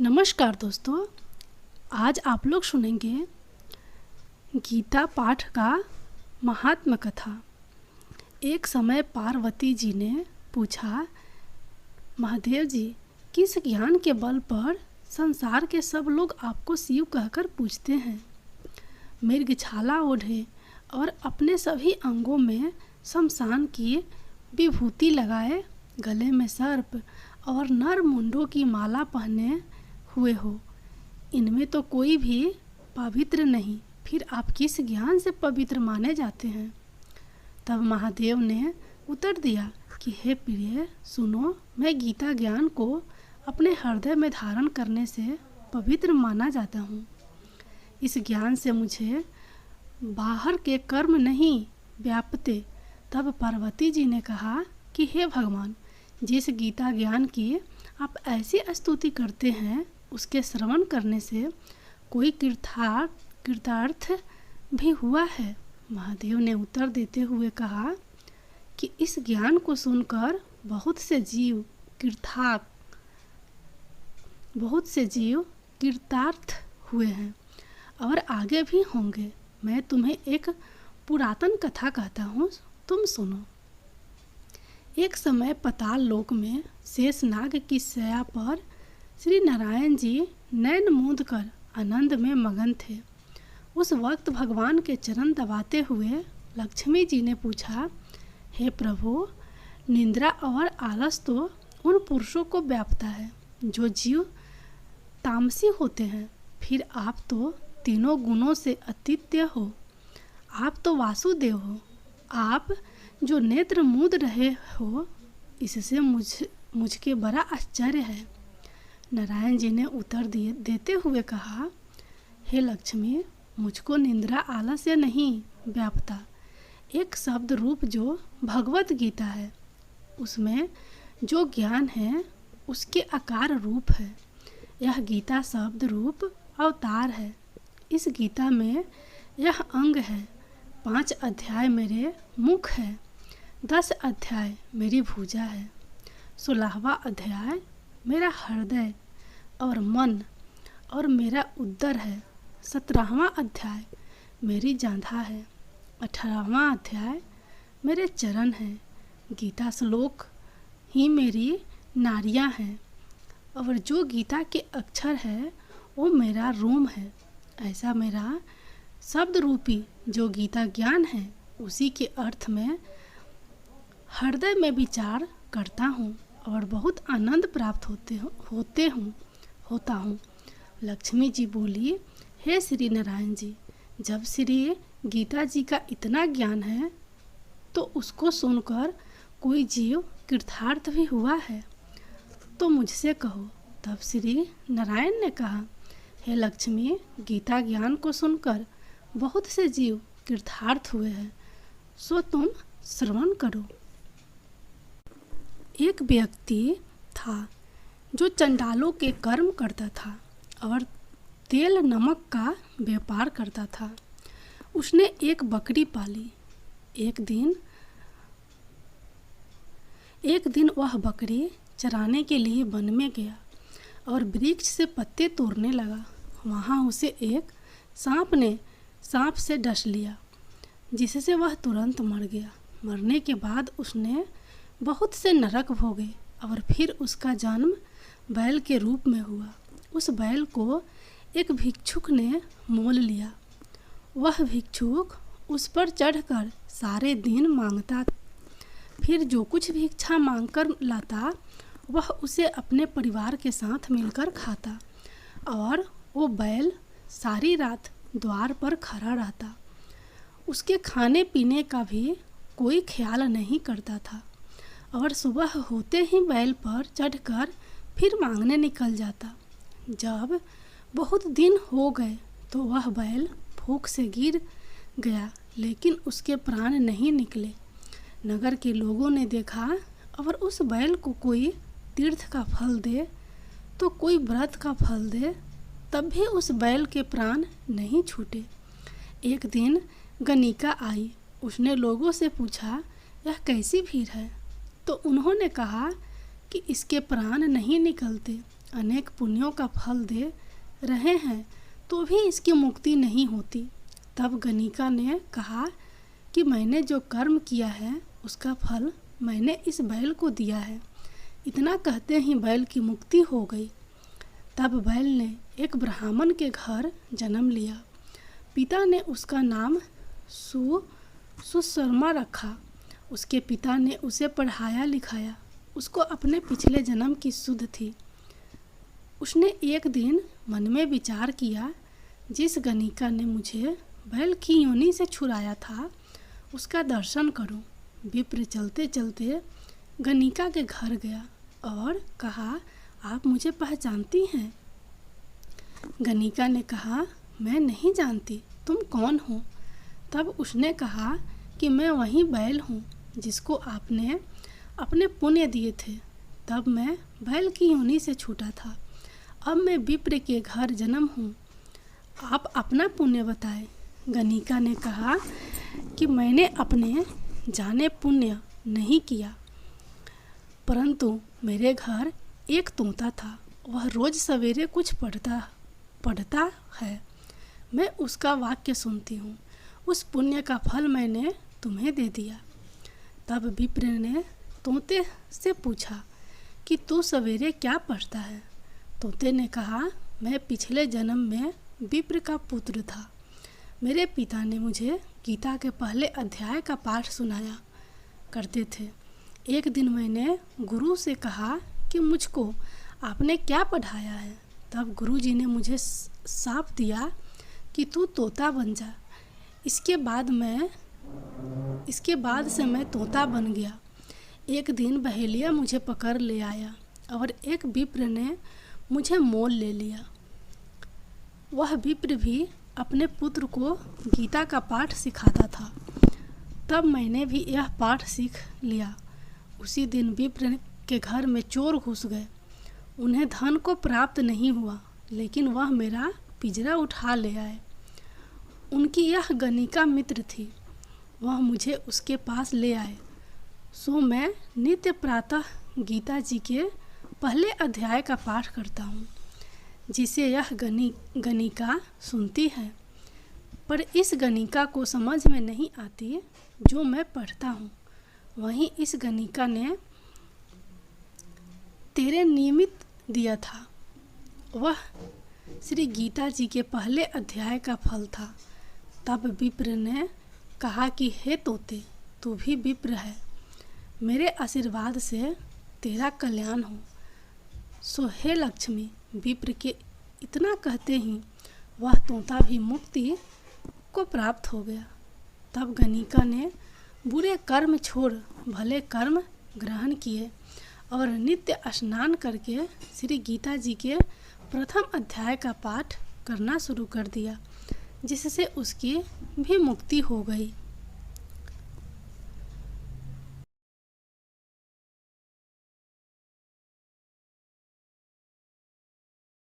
नमस्कार दोस्तों, आज आप लोग सुनेंगे गीता पाठ का महात्म कथा। एक समय पार्वती जी ने पूछा, महादेव जी, किस ज्ञान के बल पर संसार के सब लोग आपको शिव कहकर पूछते हैं? मृगछाला ओढ़े और अपने सभी अंगों में शमशान की विभूति लगाए, गले में सर्प और नर मुंडों की माला पहने हुए हो, इनमें तो कोई भी पवित्र नहीं, फिर आप किस ज्ञान से पवित्र माने जाते हैं? तब महादेव ने उत्तर दिया कि हे प्रिय, सुनो, मैं गीता ज्ञान को अपने हृदय में धारण करने से पवित्र माना जाता हूँ। इस ज्ञान से मुझे बाहर के कर्म नहीं व्यापते। तब पार्वती जी ने कहा कि हे भगवान, जिस गीता ज्ञान की आप ऐसी स्तुति करते हैं, उसके श्रवण करने से कोई कृतार्थ भी हुआ है? महादेव ने उत्तर देते हुए कहा कि इस ज्ञान को सुनकर बहुत से जीव कृतार्थ हुए हैं और आगे भी होंगे। मैं तुम्हें एक पुरातन कथा कहता हूँ, तुम सुनो। एक समय पाताल लोक में शेषनाग की शैया पर श्री नारायण जी नैन मूंद कर आनंद में मगन थे। उस वक्त भगवान के चरण दबाते हुए लक्ष्मी जी ने पूछा, हे प्रभु, निंद्रा और आलस तो उन पुरुषों को व्यापता है जो जीव तामसी होते हैं, फिर आप तो तीनों गुणों से अतीत हो। आप तो वासुदेव हो। आप जो नेत्र मूंद रहे हो, इससे मुझके बड़ा आश्चर्य है। नारायण जी ने उत्तर देते हुए कहा, हे लक्ष्मी, मुझको निंद्रा आलस्य नहीं व्यापता। एक शब्द रूप जो भगवत गीता है, उसमें जो ज्ञान है उसके आकार रूप है। यह गीता शब्द रूप अवतार है। इस गीता में यह अंग है। 5 अध्याय मेरे मुख है, 10 अध्याय मेरी भुजा है, 16वां अध्याय मेरा हृदय और मन और मेरा उदर है, 17वां अध्याय मेरी जांघा है, 18वां अध्याय मेरे चरण है। गीता श्लोक ही मेरी नाड़ियाँ हैं और जो गीता के अक्षर है वो मेरा रोम है। ऐसा मेरा शब्द रूपी जो गीता ज्ञान है, उसी के अर्थ में हृदय में विचार करता हूँ और बहुत आनंद प्राप्त होता हूँ। लक्ष्मी जी बोली, हे श्री नारायण जी, जब श्री गीता जी का इतना ज्ञान है तो उसको सुनकर कोई जीव कृतार्थ भी हुआ है तो मुझसे कहो। तब श्री नारायण ने कहा, हे लक्ष्मी, गीता ज्ञान को सुनकर बहुत से जीव कृतार्थ हुए हैं, सो तुम श्रवण करो। एक व्यक्ति था जो चंडालों के कर्म करता था और तेल नमक का व्यापार करता था। उसने एक बकरी पाली। एक दिन वह बकरी चराने के लिए वन में गया और वृक्ष से पत्ते तोड़ने लगा। वहाँ उसे एक सांप से डस लिया, जिससे वह तुरंत मर गया। मरने के बाद उसने बहुत से नरक भोगे और फिर उसका जन्म बैल के रूप में हुआ। उस बैल को एक भिक्षुक ने मोल लिया। वह भिक्षुक उस पर चढ़कर सारे दिन मांगता, फिर जो कुछ भिक्षा मांगकर लाता वह उसे अपने परिवार के साथ मिलकर खाता और वो बैल सारी रात द्वार पर खड़ा रहता। उसके खाने पीने का भी कोई ख्याल नहीं करता था और सुबह होते ही बैल पर चढ़कर फिर मांगने निकल जाता। जब बहुत दिन हो गए तो वह बैल भूख से गिर गया, लेकिन उसके प्राण नहीं निकले। नगर के लोगों ने देखा और उस बैल को कोई तीर्थ का फल दे तो कोई व्रत का फल दे, तब भी उस बैल के प्राण नहीं छूटे। एक दिन गणिका आई। उसने लोगों से पूछा, यह कैसी भीड़ है? तो उन्होंने कहा कि इसके प्राण नहीं निकलते अनेक पुण्यों का फल दे रहे हैं तो भी इसकी मुक्ति नहीं होती। तब गणिका ने कहा कि मैंने जो कर्म किया है उसका फल मैंने इस बैल को दिया है। इतना कहते ही बैल की मुक्ति हो गई। तब बैल ने एक ब्राह्मण के घर जन्म लिया। पिता ने उसका नाम सुशर्मा रखा। उसके पिता ने उसे पढ़ाया लिखाया। उसको अपने पिछले जन्म की सुध थी। उसने एक दिन मन में विचार किया, जिस गणिका ने मुझे बैल की योनि से छुड़ाया था उसका दर्शन करूं। विप्र चलते चलते गणिका के घर गया और कहा, आप मुझे पहचानती हैं? गणिका ने कहा, मैं नहीं जानती, तुम कौन हो? तब उसने कहा कि मैं वही बैल हूँ जिसको आपने अपने पुण्य दिए थे। तब मैं बैल की योनि से छूटा था। अब मैं विप्र के घर जन्म हूँ। आप अपना पुण्य बताएं। गणिका ने कहा कि मैंने अपने जाने पुण्य नहीं किया, परंतु मेरे घर एक तोता था। वह रोज सवेरे कुछ पढ़ता है। मैं उसका वाक्य सुनती हूँ। उस पुण्य का फल मैंने तुम्हें दे दिया। तब विप्र ने तोते से पूछा कि तू सवेरे क्या पढ़ता है? तोते ने कहा, मैं पिछले जन्म में विप्र का पुत्र था। मेरे पिता ने मुझे गीता के पहले अध्याय का पाठ सुनाया करते थे। एक दिन मैंने गुरु से कहा कि मुझको आपने क्या पढ़ाया है? तब गुरुजी ने मुझे शाप दिया कि तू तोता बन जा। इसके बाद से मैं तोता बन गया। एक दिन बहेलिया मुझे पकड़ ले आया और एक विप्र ने मुझे मोल ले लिया। वह विप्र भी अपने पुत्र को गीता का पाठ सिखाता था। तब मैंने भी यह पाठ सीख लिया। उसी दिन विप्र के घर में चोर घुस गए। उन्हें धन को प्राप्त नहीं हुआ, लेकिन वह मेरा पिंजरा उठा ले आए। उनकी यह गणिका मित्र थी। वह मुझे उसके पास ले आए। सो मैं नित्य प्रातः गीता जी के पहले अध्याय का पाठ करता हूँ, जिसे यह गणिका सुनती है। पर इस गणिका को समझ में नहीं आती जो मैं पढ़ता हूँ। वहीं इस गणिका ने तेरे निमित्त दिया था। वह श्री गीता जी के पहले अध्याय का फल था। तब विप्र ने कहा कि हे तोते, तू भी विप्र है। मेरे आशीर्वाद से तेरा कल्याण हो। सो हे लक्ष्मी। विप्र के इतना कहते ही वह तोता भी मुक्ति को प्राप्त हो गया। तब गणिका ने बुरे कर्म छोड़ भले कर्म ग्रहण किए और नित्य स्नान करके श्री गीता जी के प्रथम अध्याय का पाठ करना शुरू कर दिया, जिससे उसकी भी मुक्ति हो गई।